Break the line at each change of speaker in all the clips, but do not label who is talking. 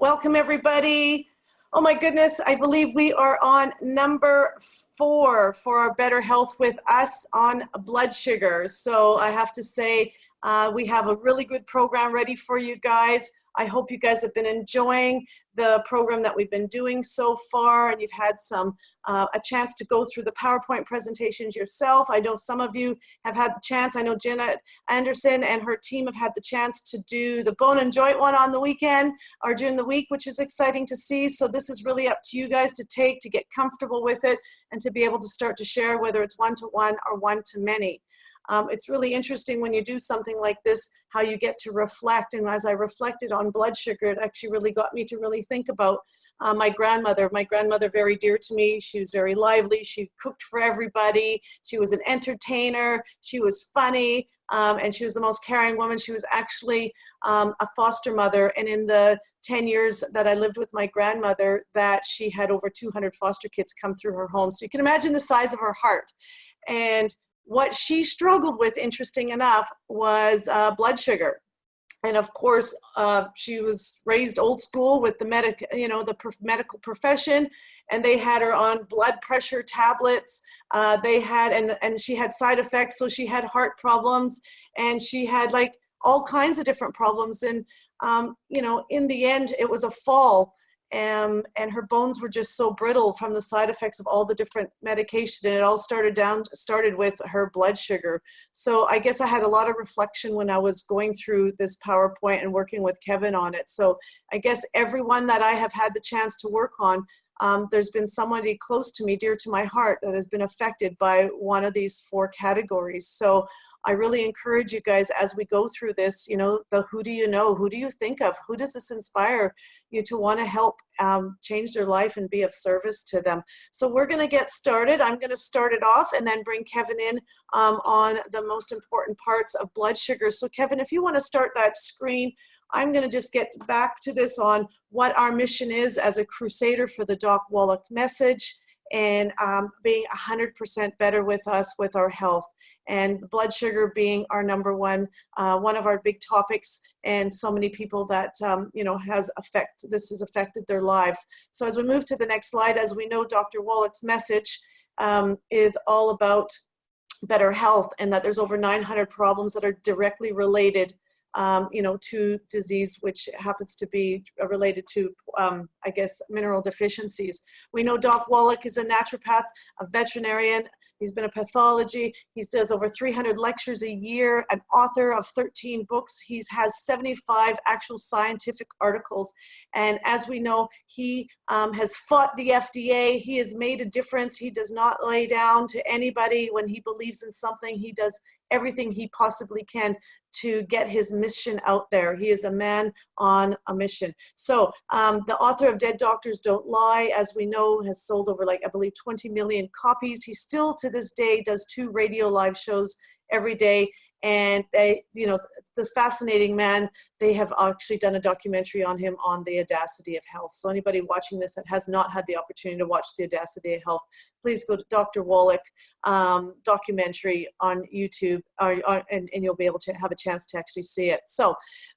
Welcome, everybody. Oh my goodness, I believe we are on number 4 for our Better Health with Us on blood sugar. So I have to say, we have a really good program ready for you guys. I hope you guys have been enjoying the program that we've been doing so far, and you've had a chance to go through the PowerPoint presentations yourself. I know some of you have had the chance. I know Jenna Anderson and her team have had the chance to do the bone and joint one on the weekend or during the week, which is exciting to see. So this is really up to you guys to get comfortable with it, and to be able to start to share, whether it's one-to-one or one-to-many. It's really interesting when you do something like this, how you get to reflect. And as I reflected on blood sugar, it actually really got me to really think about my grandmother. My grandmother, very dear to me. She was very lively. She cooked for everybody. She was an entertainer. She was funny. And she was the most caring woman. She was actually a foster mother. And in the 10 years that I lived with my grandmother, that she had over 200 foster kids come through her home. So you can imagine the size of her heart. And what she struggled with, interesting enough, was blood sugar. And of course, she was raised old school with the medical profession, and they had her on blood pressure tablets. And she had side effects, so she had heart problems, and she had like all kinds of different problems. And in the end, it was a fall. And her bones were just so brittle from the side effects of all the different medication, and it all started with her blood sugar. So I guess I had a lot of reflection when I was going through this PowerPoint and working with Kevin on it. So I guess everyone that I have had the chance to work on, there's been somebody close to me, dear to my heart, that has been affected by one of these 4 categories. So I really encourage you guys, as we go through this, the who do you know, who do you think of, who does this inspire you to want to help change their life and be of service to them. So we're going to get started. I'm going to start it off and then bring Kevin in on the most important parts of blood sugar. So Kevin, if you want to start that screen, I'm going to just get back to this on what our mission is as a crusader for the Doc Wallach message, and being 100% better with us with our health. And blood sugar being our number one of our big topics, and so many people that this has affected their lives. So as we move to the next slide, as we know, Dr. Wallach's message is all about better health, and that there's over 900 problems that are directly related to disease, which happens to be related to, mineral deficiencies. We know Doc Wallach is a naturopath, a veterinarian. He's been a pathology. He does over 300 lectures a year, an author of 13 books. He has 75 actual scientific articles. And as we know, he has fought the FDA. He has made a difference. He does not lay down to anybody. When he believes in something, he does everything he possibly can to get his mission out there. He is a man on a mission. So the author of Dead Doctors Don't Lie, as we know, has sold over, I believe, 20 million copies. He still to this day does 2 radio live shows every day. And the fascinating man, they have actually done a documentary on him on The Audacity of Health. So anybody watching this that has not had the opportunity to watch The Audacity of Health, please go to Dr. Wallach documentary on YouTube, and you'll be able to have a chance to actually see it. So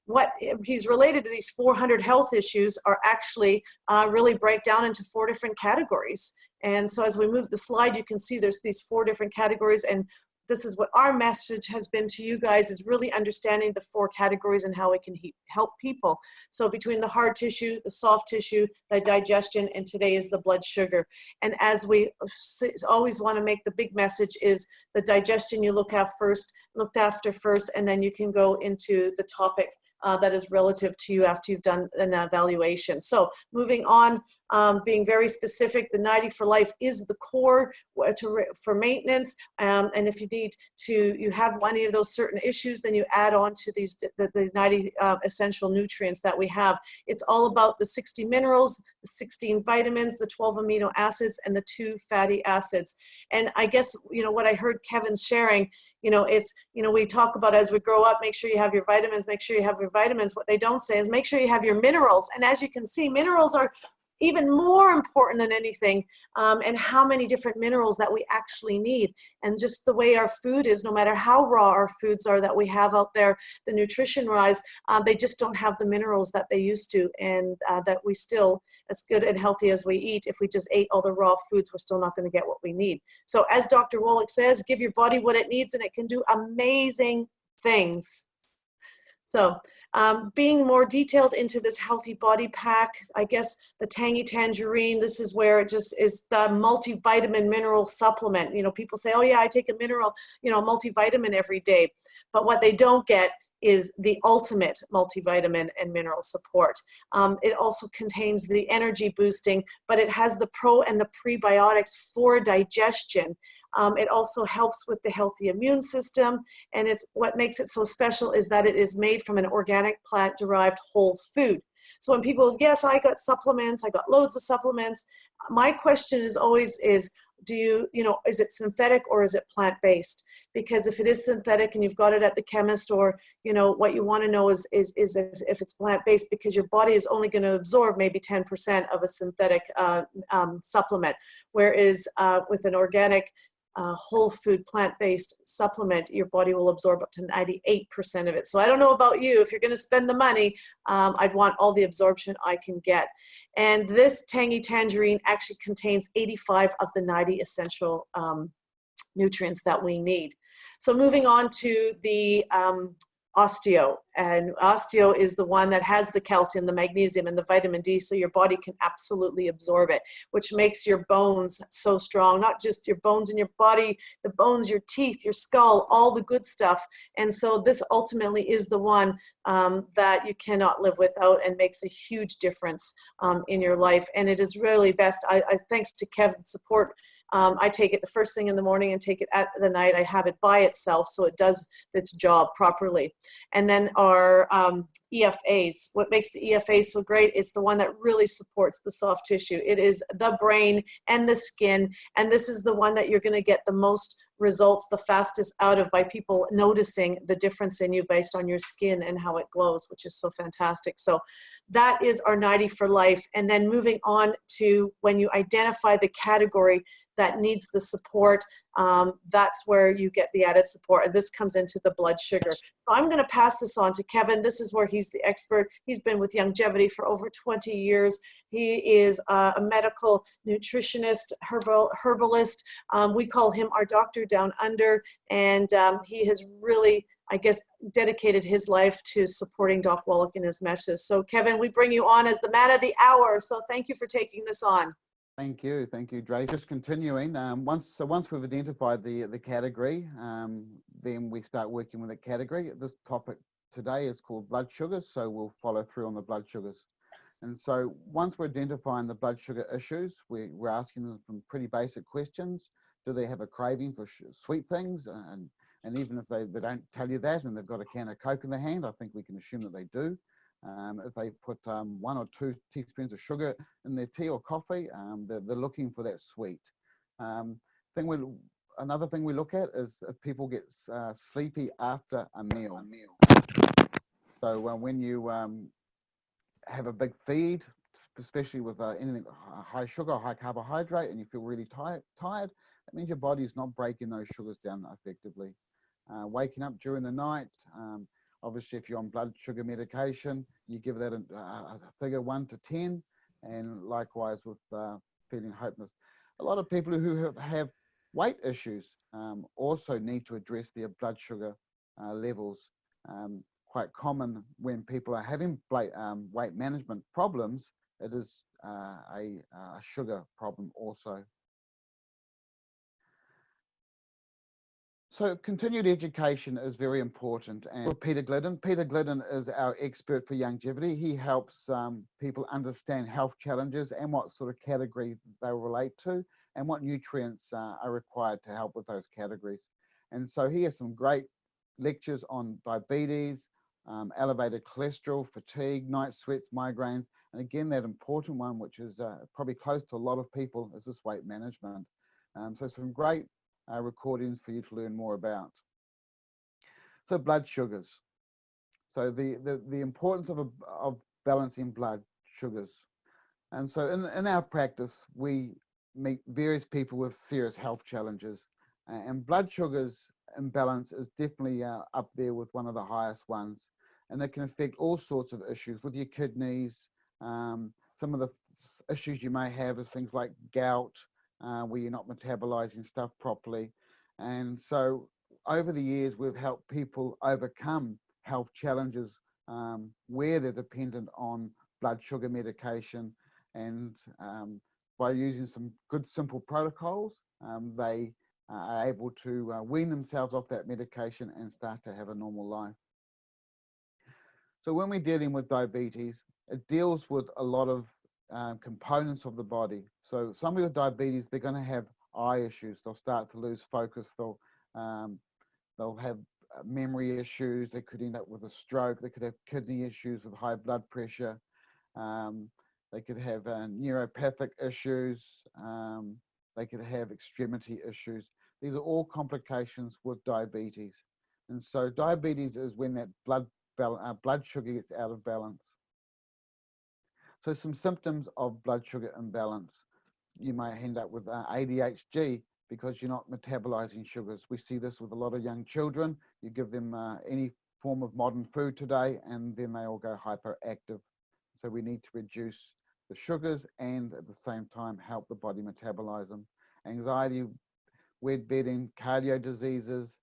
what he's related to, these 400 health issues, are actually really break down into 4 different categories. And so as we move the slide, you can see there's these 4 different categories, and this is what our message has been to you guys, is really understanding the 4 categories and how it can help people. So between the hard tissue, the soft tissue, the digestion, and today is the blood sugar. And as we always want to make, the big message is the digestion you looked after first, and then you can go into the topic that is relative to you after you've done an evaluation. So moving on, being very specific, the 90 for life is the core for maintenance. And if you have any of those certain issues, then you add on to the 90 essential nutrients that we have. It's all about the 60 minerals, the 16 vitamins, the 12 amino acids, and the 2 fatty acids. And I guess, what I heard Kevin sharing, we talk about as we grow up, make sure you have your vitamins, make sure you have your vitamins. What they don't say is make sure you have your minerals. And as you can see, minerals are even more important than anything, and how many different minerals that we actually need. And just the way our food is, no matter how raw our foods are that we have out there, the nutrition wise, they just don't have the minerals that they used to, and that we still, as good and healthy as we eat, if we just ate all the raw foods, we're still not going to get what we need. So as Dr. Wallach says, give your body what it needs and it can do amazing things. So being more detailed into this healthy body pack, I guess the tangy tangerine, this is where it just is the multivitamin mineral supplement. You know, people say, oh yeah, I take a mineral, you know, multivitamin every day. But what they don't get is the ultimate multivitamin and mineral support. It also contains the energy boosting, but it has the pro and the prebiotics for digestion. It also helps with the healthy immune system, and it's what makes it so special is that it is made from an organic plant-derived whole food. So when people, yes, I got supplements, I got loads of supplements, my question is always is, is it synthetic or is it plant-based? Because if it is synthetic and you've got it at the chemist, or, you know, what you want to know is if it's plant-based, because your body is only going to absorb maybe 10% of a synthetic supplement. Whereas with an organic whole food plant-based supplement, your body will absorb up to 98% of it. So I don't know about you, if you're going to spend the money, I'd want all the absorption I can get. And this tangy tangerine actually contains 85 of the 90 essential nutrients that we need. So moving on to the osteo, and osteo is the one that has the calcium, the magnesium, and the vitamin D, so your body can absolutely absorb it, which makes your bones so strong. Not just your bones in your body, the bones, your teeth, your skull, all the good stuff. And so this ultimately is the one that you cannot live without, and makes a huge difference in your life. And it is really best, thanks to Kevin's support, I take it the first thing in the morning and take it at the night. I have it by itself, so it does its job properly. And then our EFAs. What makes the EFA so great is the one that really supports the soft tissue. It is the brain and the skin, and this is the one that you're going to get the most results the fastest out of, by people noticing the difference in you based on your skin and how it glows, which is so fantastic. So that is our 90 for life. And then moving on to when you identify the category that needs the support, that's where you get the added support. And this comes into the blood sugar. So I'm going to pass this on to Kevin. This is where he's the expert. He's been with Youngevity for over 20 years. He is a medical nutritionist, herbalist. We call him our doctor down under. And he has really, I guess, dedicated his life to supporting Doc Wallach in his message. So Kevin, we bring you on as the man of the hour. So thank you for taking this on.
Thank you, Dre. Just continuing, once we've identified the category, then we start working with the category. This topic today is called blood sugars, so we'll follow through on the blood sugars. And so once we're identifying the blood sugar issues, we're asking them some pretty basic questions. Do they have a craving for sweet things? And even if they don't tell you that and they've got a can of Coke in their hand, I think we can assume that they do. If they put 1 or 2 teaspoons of sugar in their tea or coffee, they're looking for that sweet. Another thing we look at is if people get sleepy after a meal. So when you have a big feed, especially with anything high sugar, high carbohydrate, and you feel really tired, that means your body is not breaking those sugars down effectively. Waking up during the night, obviously, if you're on blood sugar medication, you give that a figure 1 to 10, and likewise with feeling hopeless. A lot of people who have weight issues also need to address their blood sugar levels. Quite common when people are having weight management problems, it is a sugar problem also. So continued education is very important. And with Peter Glidden is our expert for Youngevity. He helps people understand health challenges and what sort of category they relate to and what nutrients are required to help with those categories. And so he has some great lectures on diabetes, elevated cholesterol, fatigue, night sweats, migraines, and again, that important one, which is probably close to a lot of people, is this weight management. So some great recordings for you to learn more about. So blood sugars. So the importance of balancing blood sugars. And so in our practice, we meet various people with serious health challenges, and blood sugars imbalance is definitely up there with one of the highest ones. And it can affect all sorts of issues with your kidneys. Some of the issues you may have is things like gout, where you're not metabolizing stuff properly. And so over the years, we've helped people overcome health challenges where they're dependent on blood sugar medication, and by using some good simple protocols, they are able to wean themselves off that medication and start to have a normal life. So when we're dealing with diabetes, it deals with a lot of components of the body. So somebody with diabetes, they're going to have eye issues. They'll start to lose focus. They'll have memory issues. They could end up with a stroke. They could have kidney issues with high blood pressure. Um, they could have neuropathic issues. They could have extremity issues. These are all complications with diabetes. And so diabetes is when that blood sugar gets out of balance. So some symptoms of blood sugar imbalance. You might end up with ADHD because you're not metabolizing sugars. We see this with a lot of young children. You give them any form of modern food today, and then they all go hyperactive. So we need to reduce the sugars and at the same time help the body metabolize them. Anxiety, wet bedding, cardio diseases,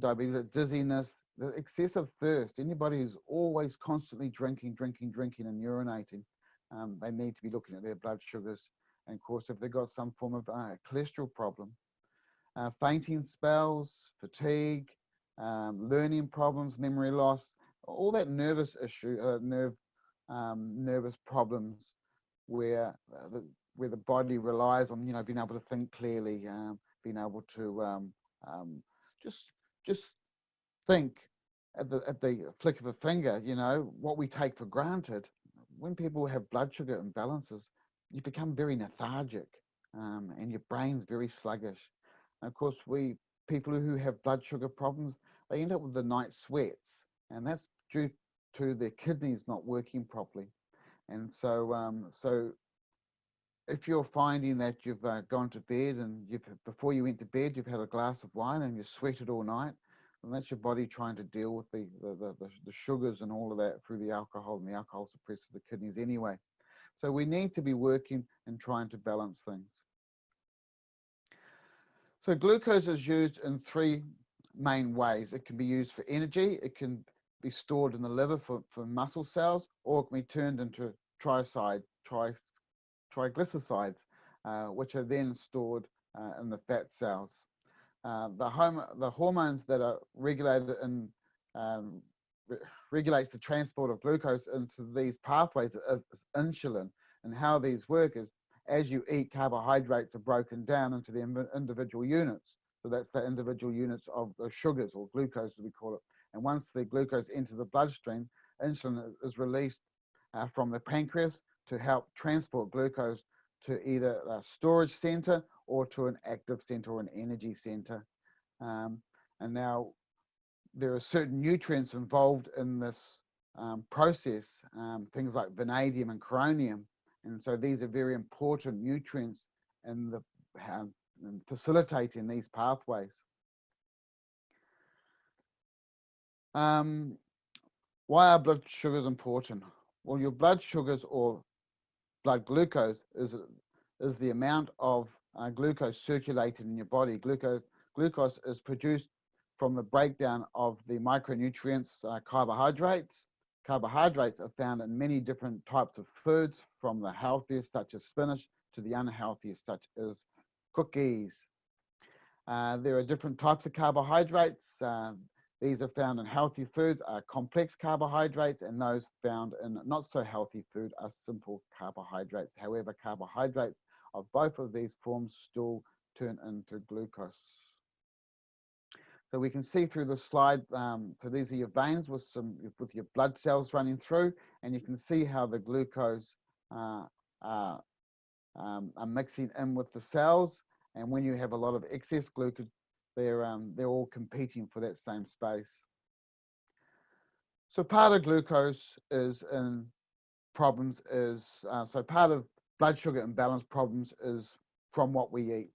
diabetes, dizziness, the excessive thirst. Anybody who's always constantly drinking and urinating, they need to be looking at their blood sugars. And of course, if they've got some form of cholesterol problem, fainting spells, fatigue, learning problems, memory loss, all that nervous issue, nervous problems where the body relies on being able to think clearly, being able to just just think at the flick of a finger. What we take for granted. When people have blood sugar imbalances, you become very lethargic, and your brain's very sluggish. And of course, people who have blood sugar problems, they end up with the night sweats, and that's due to their kidneys not working properly. And so if you're finding that you've gone to bed and before you went to bed, you've had a glass of wine and you sweated all night, and that's your body trying to deal with the sugars and all of that through the alcohol, and the alcohol suppresses the kidneys anyway. So we need to be working and trying to balance things. So glucose is used in three main ways. It can be used for energy, it can be stored in the liver for muscle cells, or it can be turned into triglycerides, which are then stored in the fat cells. The hormones that are regulated and regulates the transport of glucose into these pathways is insulin. And how these work is, as you eat, carbohydrates are broken down into the individual units. So that's the individual units of the sugars, or glucose as we call it. And once the glucose enters the bloodstream, insulin is released from the pancreas to help transport glucose to either a storage center or to an active center or an energy center. And now there are certain nutrients involved in this process, things like vanadium and chromium. And so these are very important nutrients in facilitating these pathways. Why are blood sugars important? Well, your blood sugars, or blood glucose, is the amount of glucose circulated in your body. Glucose is produced from the breakdown of the micronutrients, carbohydrates. Carbohydrates are found in many different types of foods, from the healthiest, such as spinach, to the unhealthiest, such as cookies. There are different types of carbohydrates. These are found in healthy foods, are complex carbohydrates, and those found in not so healthy food are simple carbohydrates. However, carbohydrates of both of these forms still turn into glucose. So we can see through the slide, so these are your veins with your blood cells running through, and you can see how the glucose are mixing in with the cells. And when you have a lot of excess glucose, they're all competing for that same space. So part of glucose is in problems is, so part of blood sugar imbalance problems is from what we eat.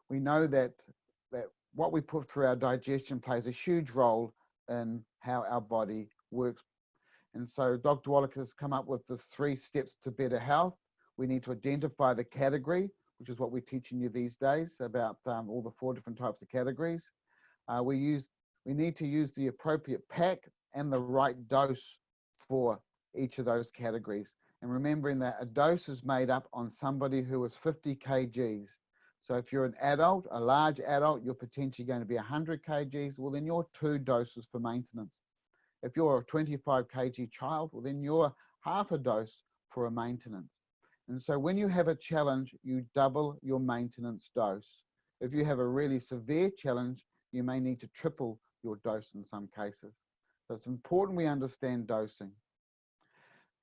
We know that what we put through our digestion plays a huge role in how our body works. And so Dr. Wallach has come up with the 3 steps to better health. We need to identify the category, which is what we're teaching you these days about all the 4 different types of categories. We need to use the appropriate pack and the right dose for each of those categories. And remembering that a dose is made up on somebody who is 50 kgs. So if you're an adult, a large adult, you're potentially going to be 100 kgs. Well, then you're 2 doses for maintenance. If you're a 25 kg child, well, then you're half a dose for a maintenance. And so when you have a challenge, you double your maintenance dose. If you have a really severe challenge, you may need to triple your dose in some cases. So it's important we understand dosing.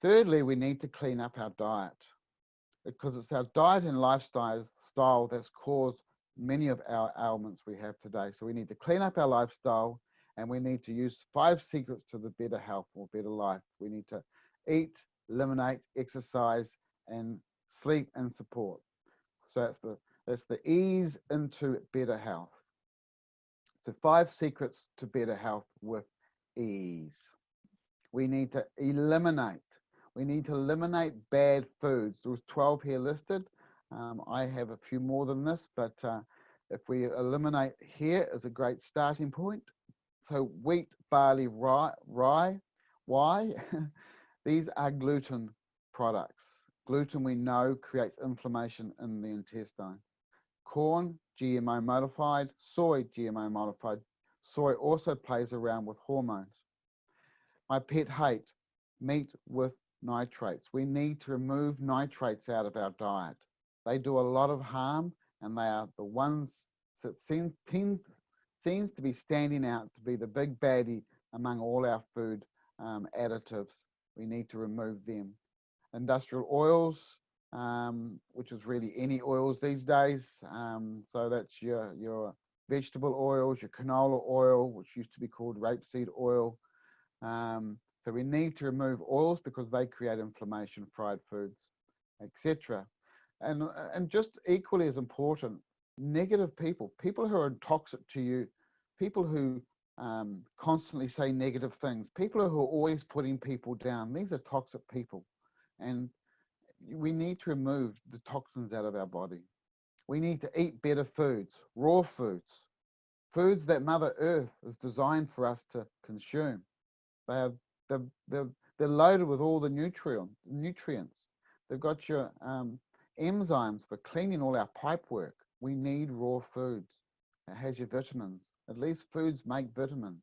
Thirdly, we need to clean up our diet, because it's our diet and lifestyle that's caused many of our ailments we have today. So we need to clean up our lifestyle, and we need to use 5 secrets to the better health or better life. We need to eat, eliminate, exercise, and sleep and support. So that's the ease into better health. So 5 secrets to better health with ease. We need to eliminate. We need to eliminate bad foods. There was 12 here listed. I have a few more than this, but if we eliminate here is a great starting point. So wheat, barley, rye. Why? These are gluten products. Gluten, we know, creates inflammation in the intestine. Corn, GMO modified. Soy, GMO modified. Soy also plays around with hormones. My pet hate, meat with nitrates. We need to remove nitrates out of our diet. They do a lot of harm, and they are the ones that seems to be standing out to be the big baddie among all our food additives. We need to remove them. Industrial oils, which is really any oils these days. So that's your vegetable oils, your canola oil, which used to be called rapeseed oil. So we need to remove oils because they create inflammation, fried foods, etc. And just equally as important, negative people who are toxic to you, people who constantly say negative things, people who are always putting people down. These are toxic people, and we need to remove the toxins out of our body. We need to eat better foods, raw foods, foods that Mother Earth is designed for us to consume. They're loaded with all the nutrients. They've got your enzymes for cleaning all our pipework. We need raw foods. It has your vitamins. At least foods make vitamins.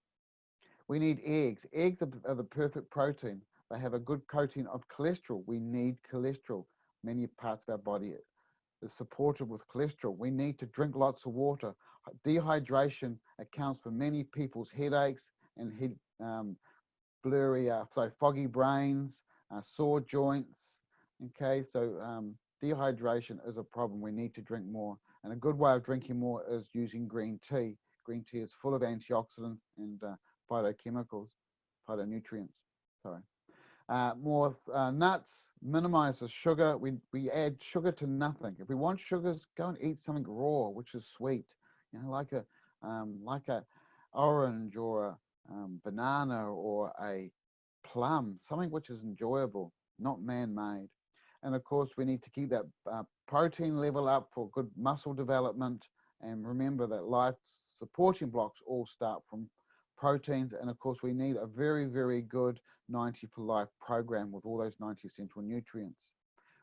We need eggs. Eggs are the perfect protein. They have a good coating of cholesterol. We need cholesterol. Many parts of our body is supported with cholesterol. We need to drink lots of water. Dehydration accounts for many people's headaches and foggy brains, sore joints. Okay, so dehydration is a problem. We need to drink more. And a good way of drinking more is using green tea. Green tea is full of antioxidants and phytonutrients. Sorry. More nuts, minimize the sugar. We add sugar to nothing. If we want sugars, go and eat something raw, which is sweet. You know, like a orange or a banana or a plum, something which is enjoyable, not man-made. And of course, we need to keep that protein level up for good muscle development. And remember that life's supporting blocks all start from proteins. And of course, we need a very, very good 90 for Life program with all those 90 essential nutrients.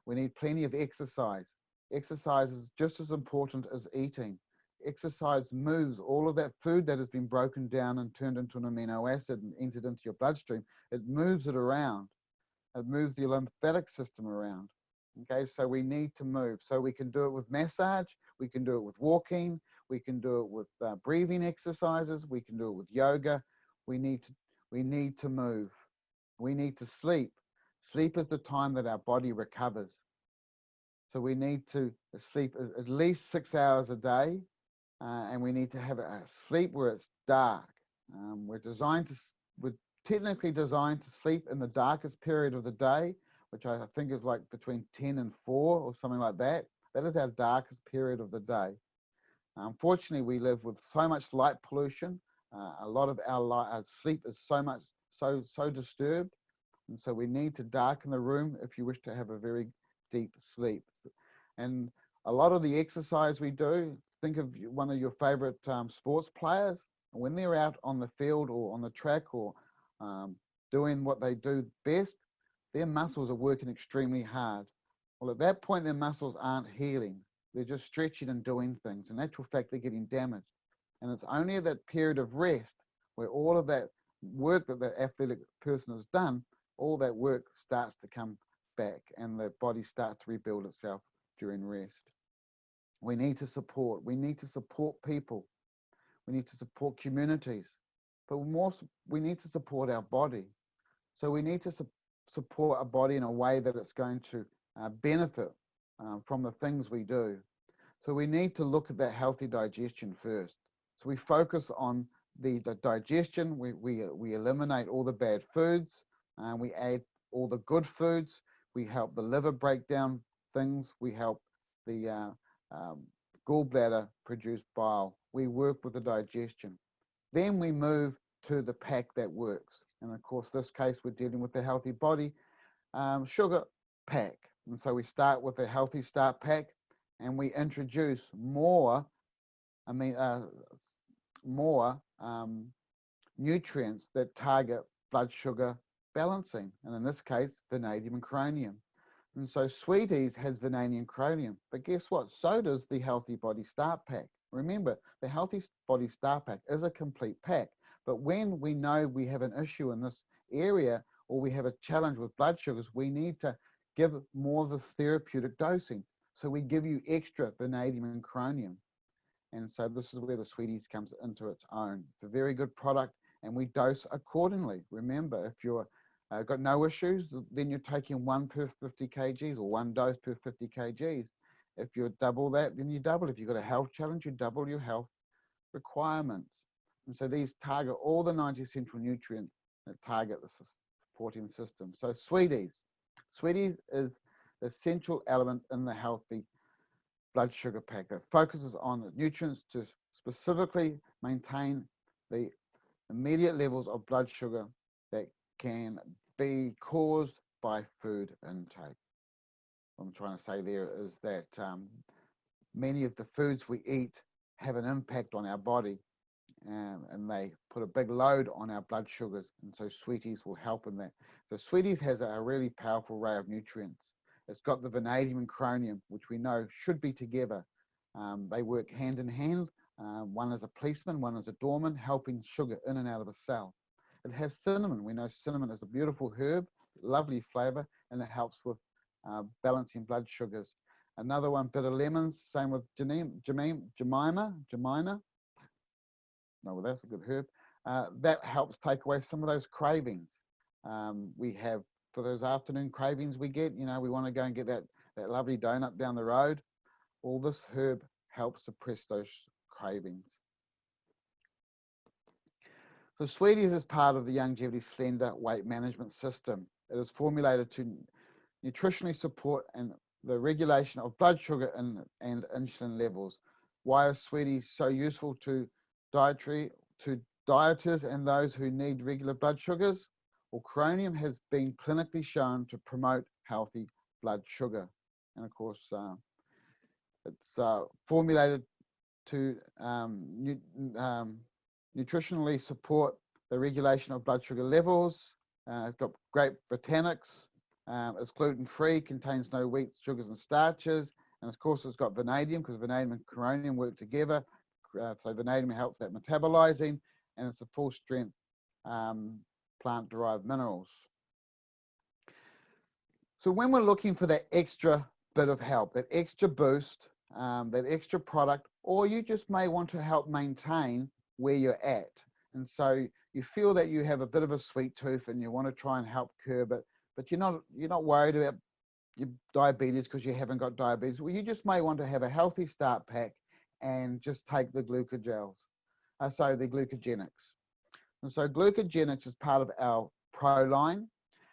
We need plenty of exercise. Exercise is just as important as eating. Exercise moves all of that food that has been broken down and turned into an amino acid and entered into your bloodstream. It moves it around. It moves the lymphatic system around. Okay, so we need to move. So we can do it with massage. We can do it with walking. We can do it with breathing exercises. We can do it with yoga. We need to move. We need to sleep. Sleep is the time that our body recovers. So we need to sleep at least 6 hours a day. And we need to have a sleep where it's dark. We're technically designed to sleep in the darkest period of the day, which I think is like between 10 and 4 or something like that. That is our darkest period of the day. Unfortunately, we live with so much light pollution. A lot of our sleep is so disturbed, and so we need to darken the room if you wish to have a very deep sleep. And a lot of the exercise we do, think of one of your favorite sports players. When they're out on the field or on the track or doing what they do best, their muscles are working extremely hard. Well, at that point, their muscles aren't healing. They're just stretching and doing things. In actual fact, they're getting damaged. And it's only at that period of rest where all of that work that the athletic person has done, all that work starts to come back and the body starts to rebuild itself during rest. We need to support people. We need to support communities. But more, we need to support our body. So we need to support our body in a way that it's going to benefit from the things we do. So we need to look at that healthy digestion first. So we focus on the digestion. We eliminate all the bad foods. We add all the good foods. We help the liver break down things. We help the gallbladder produce bile. We work with the digestion. Then we move to the pack that works. And of course, this case, we're dealing with the healthy body sugar pack. And so we start with a healthy start pack and we introduce more nutrients that target blood sugar balancing. And in this case, vanadium and chromium. And so Sweeties has vanadium and chromium. But guess what? So does the Healthy Body Start Pack. Remember, the Healthy Body Start Pack is a complete pack. But when we know we have an issue in this area or we have a challenge with blood sugars, we need to give more of this therapeutic dosing. So we give you extra vanadium and chromium. And so this is where the Sweeties comes into its own. It's a very good product and we dose accordingly. Remember, if you're got no issues, then you're taking 1 per 50 kgs or 1 dose per 50 kgs. If you double that, then you double. If you've got a health challenge, you double your health requirements. And so these target all the 90 essential nutrients that target the supporting system. So Sweeties is the essential element in the healthy blood sugar pack. It focuses on the nutrients to specifically maintain the immediate levels of blood sugar that can be caused by food intake. What I'm trying to say there is that many of the foods we eat have an impact on our body and they put a big load on our blood sugars, and so Sweeties will help in that. So Sweeties has a really powerful array of nutrients. It's got the vanadium and chromium, which we know should be together. They work hand in hand. One is a policeman, one is a doorman, helping sugar in and out of a cell. It has cinnamon. We know cinnamon is a beautiful herb, lovely flavor, and it helps with balancing blood sugars. Another one, bitter lemons, same with Jemina. No, well, that's a good herb. That helps take away some of those cravings. We have, for those afternoon cravings we get, we want to go and get that lovely donut down the road. All this herb helps suppress those cravings. So Sweeties is part of the Youngevity Slender weight management system. It is formulated to nutritionally support and the regulation of blood sugar and insulin levels. Why is Sweeties so useful to dieters and those who need regular blood sugars? Well, chromium has been clinically shown to promote healthy blood sugar. And of course, it's formulated to nutritionally support the regulation of blood sugar levels. It's got great botanics. It's gluten-free, contains no wheat, sugars, and starches. And of course, it's got vanadium because vanadium and chromium work together. So vanadium helps that metabolizing, and it's a full-strength plant-derived minerals. So when we're looking for that extra bit of help, that extra boost, that extra product, or you just may want to help maintain where you're at. And so you feel that you have a bit of a sweet tooth and you want to try and help curb it, but you're not worried about your diabetes because you haven't got diabetes. Well, you just may want to have a healthy start pack and just take the glucogels, the glucogenics. And so glucogenics is part of our Pro line.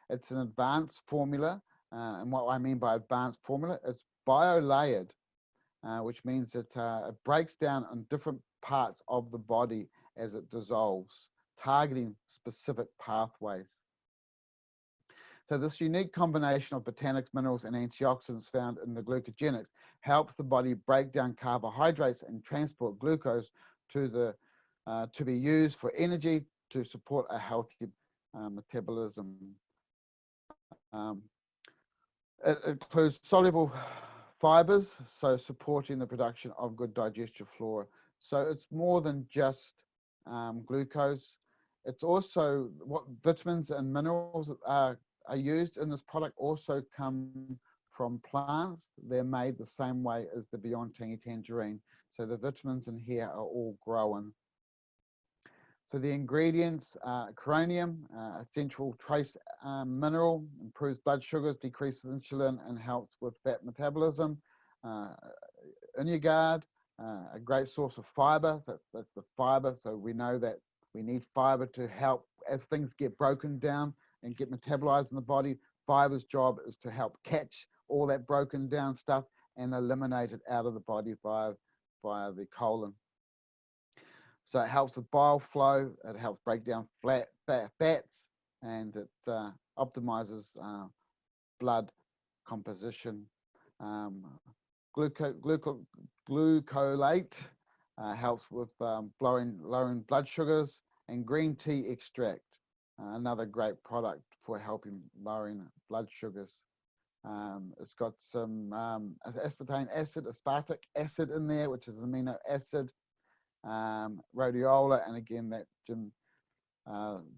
It's an advanced formula And what I mean by advanced formula, it's biolayered, which means that it breaks down on different parts of the body as it dissolves, targeting specific pathways. So this unique combination of botanics, minerals, and antioxidants found in the glucogenics helps the body break down carbohydrates and transport glucose to be used for energy to support a healthy metabolism. It includes soluble fibers, so supporting the production of good digestive flora. So it's more than just glucose. It's also what vitamins and minerals are used in this product also come from plants. They're made the same way as the Beyond Tangy Tangerine. So the vitamins in here are all grown. So the ingredients are chromium, a central trace mineral, improves blood sugars, decreases insulin, and helps with fat metabolism. Youngevity, a great source of fiber. That's the fiber. So we know that we need fiber to help as things get broken down and get metabolized in the body. Fiber's job is to help catch all that broken down stuff and eliminate it out of the body via the colon. So it helps with bile flow, it helps break down fats, and it optimizes blood composition. Glucolate helps with lowering blood sugars, and green tea extract, another great product for helping lowering blood sugars. It's got some aspartic acid in there, which is an amino acid. Rhodiola, and again that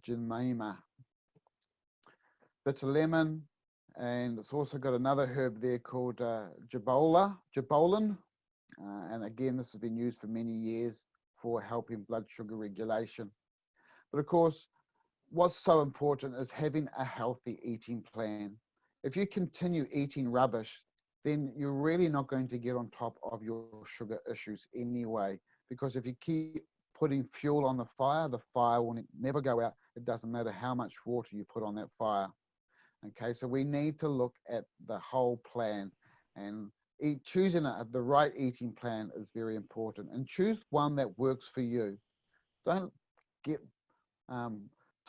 gymnema, bitter lemon, and it's also got another herb there called jibolin, and again this has been used for many years for helping blood sugar regulation. But of course, what's so important is having a healthy eating plan. If you continue eating rubbish, then you're really not going to get on top of your sugar issues anyway. Because if you keep putting fuel on the fire will never go out. It doesn't matter how much water you put on that fire. Okay, so we need to look at the whole plan, and choosing the right eating plan is very important. And choose one that works for you. Don't get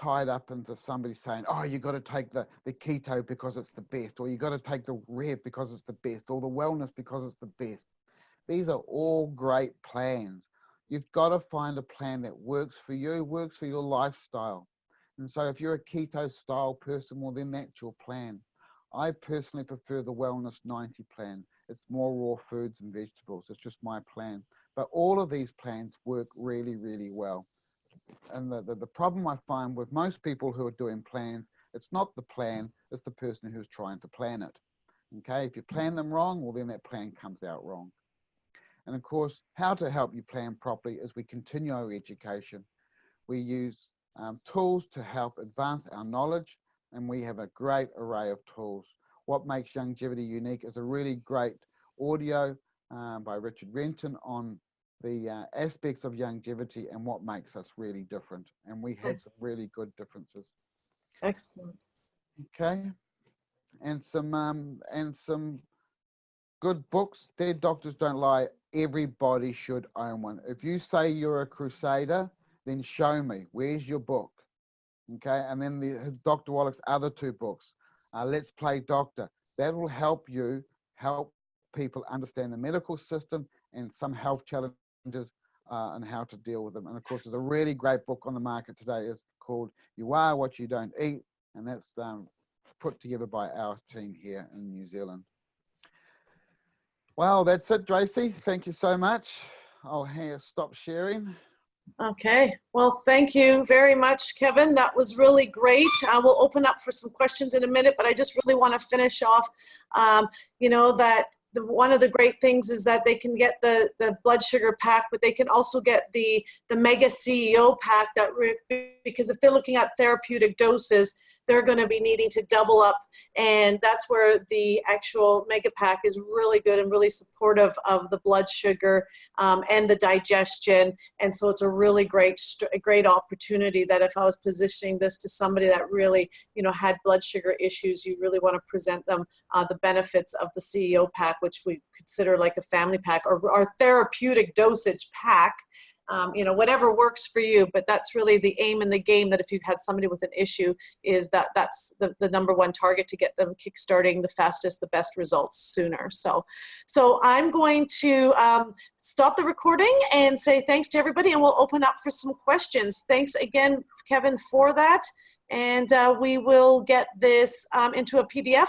tied up into somebody saying, oh, you got to take the keto because it's the best, or you got to take the red because it's the best, or the wellness because it's the best. These are all great plans. You've got to find a plan that works for you, works for your lifestyle. And so if you're a keto style person, well, then that's your plan. I personally prefer the Wellness 90 plan. It's more raw foods and vegetables. It's just my plan. But all of these plans work really, really well. And the problem I find with most people who are doing plans, it's not the plan, it's the person who's trying to plan it. Okay, if you plan them wrong, well, then that plan comes out wrong. And of course, how to help you plan properly is we continue our education. We use tools to help advance our knowledge, and we have a great array of tools. What makes Youngevity unique is a really great audio by Richard Renton on the aspects of Youngevity and what makes us really different. And we have some really good differences.
Excellent.
Okay, and some good books. Dead Doctors Don't Lie. Everybody should own one. If you say you're a crusader, then show me. Where's your book? Okay, and then Dr. Wallach's other two books. Let's Play Doctor. That will help you help people understand the medical system and some health challenges and how to deal with them. And of course, there's a really great book on the market today. It's called You Are What You Don't Eat, and that's put together by our team here in New Zealand. Well, that's it, Tracy. Thank you so much. I'll stop sharing.
Okay, well, thank you very much, Kevin. That was really great. We'll open up for some questions in a minute, but I just really want to finish off, you know, that one of the great things is that they can get the blood sugar pack, but they can also get the Mega CEO pack, because if they're looking at therapeutic doses, they're going to be needing to double up. And that's where the actual Mega Pack is really good and really supportive of the blood sugar and the digestion. And so it's a really great opportunity that if I was positioning this to somebody that really, had blood sugar issues, you really want to present them the benefits of the CEO pack, which we consider like a family pack or our therapeutic dosage pack. Whatever works for you, but that's really the aim in the game, that if you've had somebody with an issue, is that's the number one target, to get them kickstarting the fastest, the best results sooner. So I'm going to stop the recording and say thanks to everybody, and we'll open up for some questions. Thanks again, Kevin, for that. And we will get this into a PDF